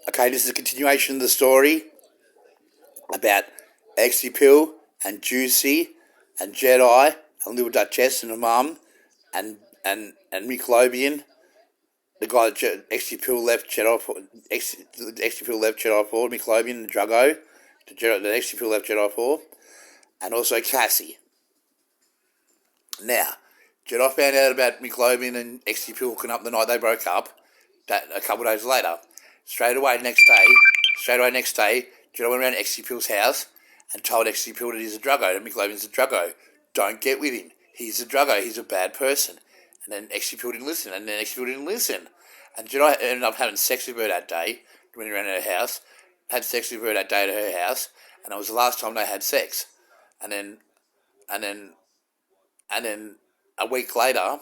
Okay, this is a continuation of the story about Pill and Juicy and Jedi and Little Duchess and her mum and Nickelodeon, the guy that Pill left Jedi for, Pill left Jedi for, Nickelodeon, the Druggo, that Pill left Jedi for, and also Cassie. Now, Jedi found out about Nickelodeon and Pill hooking up the night they broke up. That a couple of days later, straight away next day, Jedi went around to Pill's house and told Pill that he's a druggo, that Nickelodeon's a druggo. Don't get with him. He's a druggo. He's a bad person. And then Pill didn't listen. And Jedi ended up having sex with her that day, went around her house, had sex with her that day at her house, and that was the last time they had sex. And then a week later,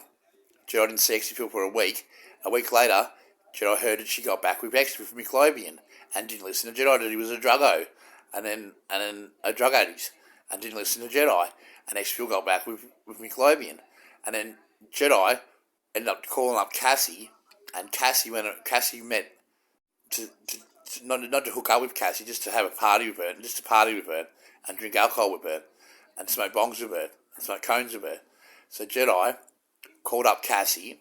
Jedi didn't see Pill for a week. A week later, Jedi heard that she got back with Nickelodeon and didn't listen to Jedi, that he was a druggo and then a drug addict, and didn't listen to Jedi. And Pill got back with Nickelodeon. And then Jedi ended up calling up Cassie, and Cassie met to not to hook up with Cassie, just to have a party with her, and drink alcohol with her, and smoke bongs with her, and smoke cones with her. So Jedi called up Cassie,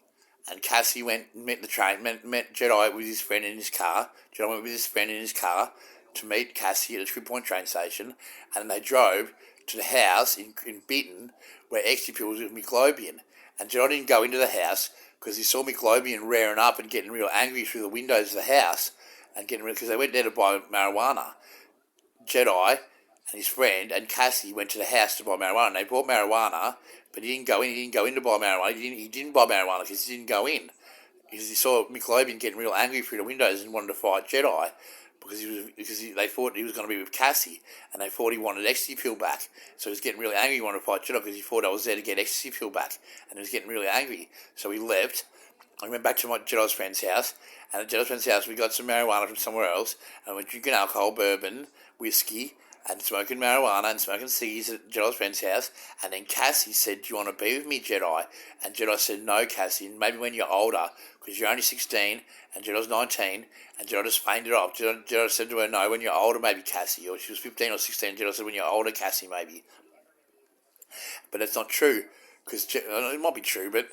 and Cassie met Jedi with his friend in his car. Jedi went with his friend in his car to meet Cassie at the Trip Point train station, and they drove to the house in Beaton where Pill was with Nickelodeon. And Jedi didn't go into the house because he saw Nickelodeon rearing up and getting real angry through the windows of the house, and because they went there to buy marijuana. Jedi and his friend and Cassie went to the house to buy marijuana, and they bought marijuana, but he didn't go in. He didn't go in to buy marijuana. He didn't buy marijuana because he didn't go in, because he saw Nickelodeon getting real angry through the windows and wanted to fight Jedi because they thought he was going to be with Cassie, and they thought he wanted Pill back. So he was getting really angry. He wanted to fight Jedi because he thought I was there to get Pill back, and he was getting really angry. So he left. I went back to my Jedi's friend's house, and at Jedi's friend's house we got some marijuana from somewhere else, and we were drinking alcohol, bourbon, whiskey, and smoking marijuana and smoking ciggies at Jedi's friend's house. And then Cassie said, "Do you want to be with me, Jedi?" And Jedi said, "No, Cassie, maybe when you're older, because you're only 16 and Jedi's 19." And Jedi just fainted off. Jedi said to her, "No, when you're older, maybe, Cassie." Or she was 15 or 16. Jedi said, "When you're older, Cassie, maybe." But that's not true, because it might be true, but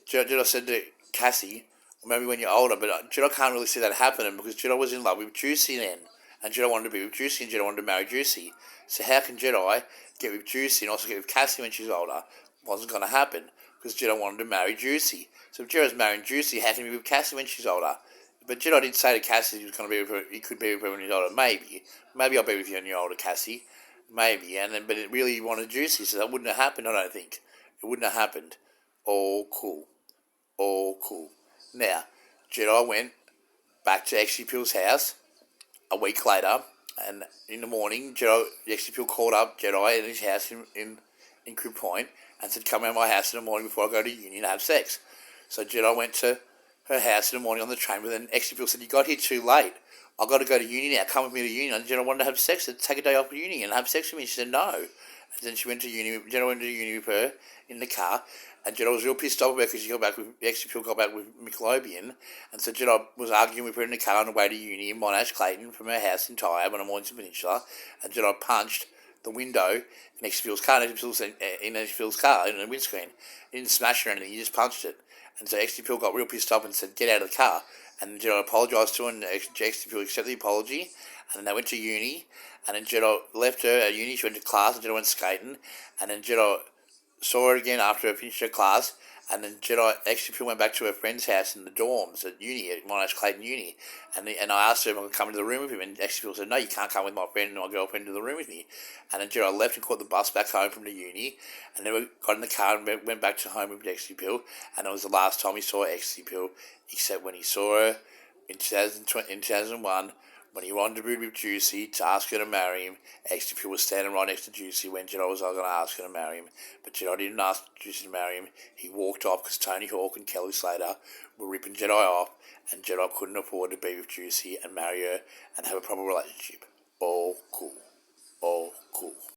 Jedi said to Cassie, "Maybe when you're older," but Jedi can't really see that happening because Jedi was in love with Juicy then. And Jedi wanted to be with Juicy, and Jedi wanted to marry Juicy. So how can Jedi get with Juicy and also get with Cassie when she's older? Wasn't going to happen, because Jedi wanted to marry Juicy. So if Jedi's marrying Juicy, how can he be with Cassie when she's older? But Jedi didn't say to Cassie he was going to be with her. He could be with her when he's older. Maybe I'll be with you when you're older, Cassie. Maybe. But it really wanted Juicy, so that wouldn't have happened. I don't think it wouldn't have happened. All cool. Now, Jedi went back to Pill's house a week later, and in the morning, Pill called up Jedi at his house in Crib Point and said, "Come around my house in the morning before I go to uni and have sex." So Jedi went to her house in the morning on the train, but then Pill said, "You got here too late. I've got to go to uni now. Come with me to uni." And Jedi wanted to have sex, to take a day off of uni and have sex with me. She said no. And then Jedi went to uni with her in the car, and Jedi was real pissed off about her because Pill got back with Nickelodeon, and so Jedi was arguing with her in the car on the way to uni in Monash Clayton from her house in Tyab on the Mornington Peninsula, and Jedi punched the window in Pill's car, in Pill's car, in the windscreen. He didn't smash it or anything, he just punched it. And so Pill got real pissed off and said, "Get out of the car." And Jedi apologised to her, and Pill accepted the apology, and then they went to uni, and then Jedi left her at uni. She went to class, and Jedi went skating, and then Jedi saw her again after I finished her class, and then Pill went back to her friend's house in the dorms at uni, at Monash Clayton Uni, and I asked her if I could come into the room with him, and Pill said, "No, you can't come with my friend and my girlfriend into the room with me." And then Jedi left and caught the bus back home from the uni, and then we got in the car and went back to home with Pill, and it was the last time he saw Pill, except when he saw her in 2001, when he rendezvoused with Juicy to ask her to marry him. Pill was standing right next to Juicy when Jedi was going to ask her to marry him. But Jedi didn't ask Juicy to marry him. He walked off because Tony Hawk and Kelly Slater were ripping Jedi off, and Jedi couldn't afford to be with Juicy and marry her and have a proper relationship. All cool.